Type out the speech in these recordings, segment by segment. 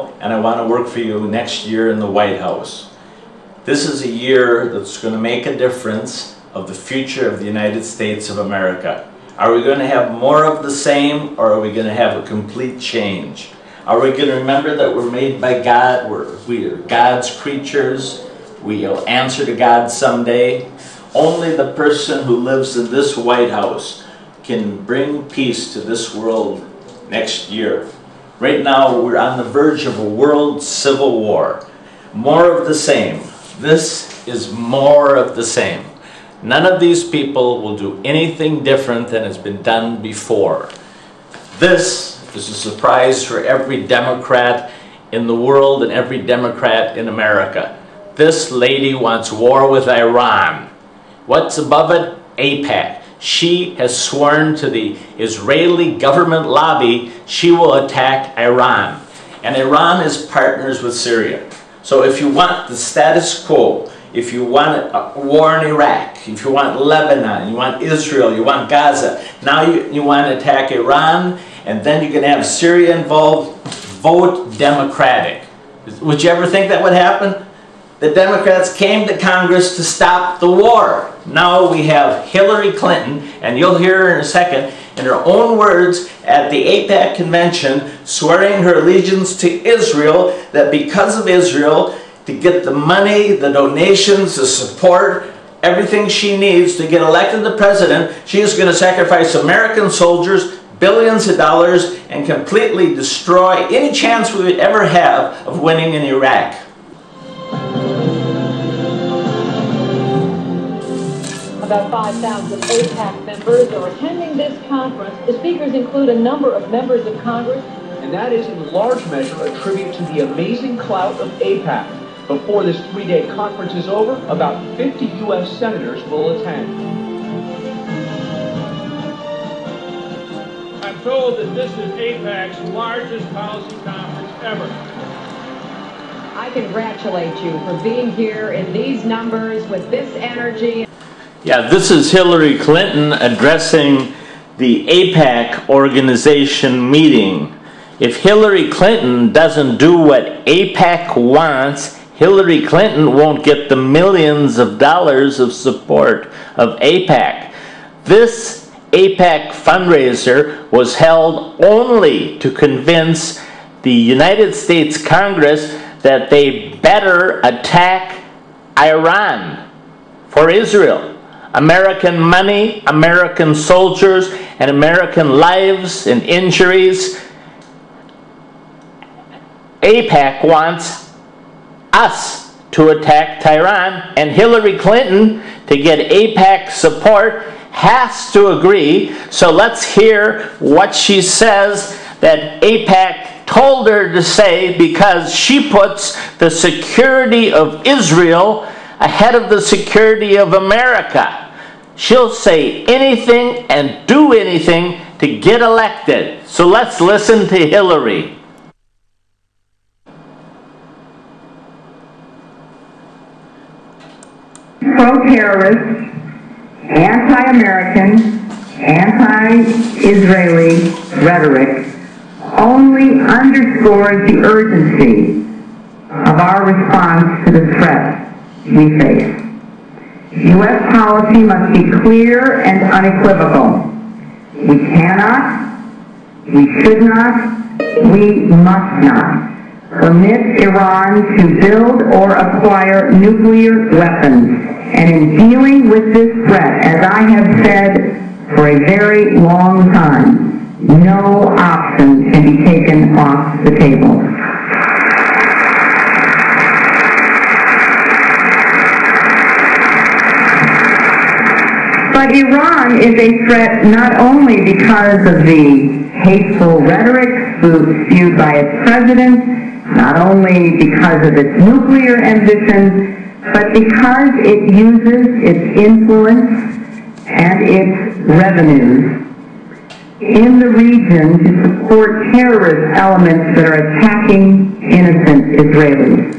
now, and I want to work for you next year in the White House. This is a year that's going to make a difference of the future of the United States of America. Are we going to have more of the same, or are we going to have a complete change? Are we going to remember that we're made by God, we are God's creatures, we'll answer to God someday? Only the person who lives in this White House can bring peace to this world next year. Right now, we're on the verge of a world civil war. More of the same. This is more of the same. None of these people will do anything different than has been done before. This is a surprise for every Democrat in the world and every Democrat in America. This lady wants war with Iran. What's above it? AIPAC. She has sworn to the Israeli government lobby she will attack Iran. And Iran is partners with Syria. So if you want the status quo, if you want a war in Iraq, if you want Lebanon, you want Israel, you want Gaza, now you want to attack Iran, and then you're going to have Syria involved, vote Democratic. Would you ever think that would happen? The Democrats came to Congress to stop the war. Now we have Hillary Clinton, and you'll hear her in a second, in her own words at the AIPAC convention, swearing her allegiance to Israel, that because of Israel, to get the money, the donations, the support, everything she needs to get elected the president, she is going to sacrifice American soldiers, billions of dollars, and completely destroy any chance we would ever have of winning in Iraq. About 5,000 AIPAC members are attending this conference. The speakers include a number of members of Congress. And that is in large measure a tribute to the amazing clout of AIPAC. Before this three-day conference is over, about 50 U.S. senators will attend. I'm told that this is AIPAC's largest policy conference ever. I congratulate you for being here in these numbers with this energy. Yeah, this is Hillary Clinton addressing the AIPAC organization meeting. If Hillary Clinton doesn't do what AIPAC wants, Hillary Clinton won't get the millions of dollars of support of AIPAC. This AIPAC fundraiser was held only to convince the United States Congress that they better attack Iran for Israel. American money, American soldiers, and American lives and injuries. AIPAC wants us to attack Tehran, and Hillary Clinton, to get AIPAC support, has to agree. So let's hear what she says that AIPAC told her to say, because she puts the security of Israel ahead of the security of America. She'll say anything and do anything to get elected. So let's listen to Hillary. Pro-terrorist, anti-American, anti-Israeli rhetoric only underscores the urgency of our response to the threat we face. U.S. policy must be clear and unequivocal. We cannot, we should not, we must not permit Iran to build or acquire nuclear weapons. And in dealing with this threat, as I have said for a very long time, no option can be taken off the table. But Iran is a threat not only because of the hateful rhetoric spewed by its president, not only because of its nuclear ambitions, but because it uses its influence and its revenues in the region to support terrorist elements that are attacking innocent Israelis.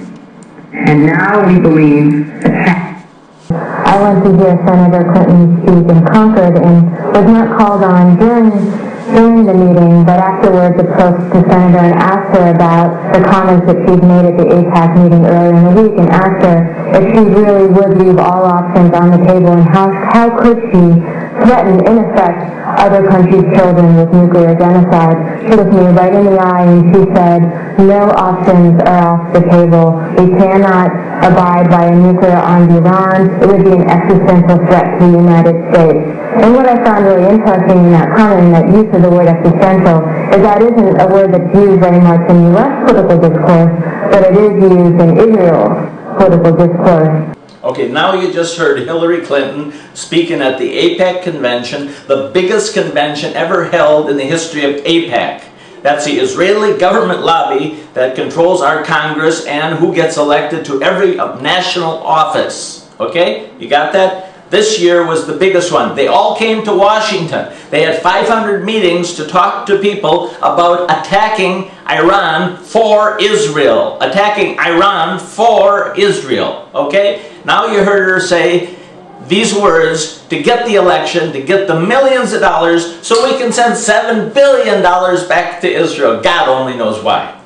And now we believe attack. I went to hear Senator Clinton speak in Concord and was not called on during during the meeting, but afterwards approached the senator and asked her about the comments that she'd made at the AIPAC meeting earlier in the week, and asked her if she really would leave all options on the table, and how could she threaten, in effect, other countries' children with nuclear genocide. She looked me right in the eye and she said, no options are off the table. We cannot abide by a nuclear-armed Iran. It would be an existential threat to the United States. And what I found really interesting in that comment, that use of the word existential, is that isn't a word that's used very much in U.S. political discourse, but it is used in Israel's political discourse. Okay, now you just heard Hillary Clinton speaking at the AIPAC convention, the biggest convention ever held in the history of AIPAC. That's the Israeli government lobby that controls our Congress and who gets elected to every national office. Okay, you got that? This year was the biggest one. They all came to Washington. They had 500 meetings to talk to people about attacking Iran for Israel. Attacking Iran for Israel. Okay? Now you heard her say these words to get the election, to get the millions of dollars, so we can send $7 billion back to Israel. God only knows why.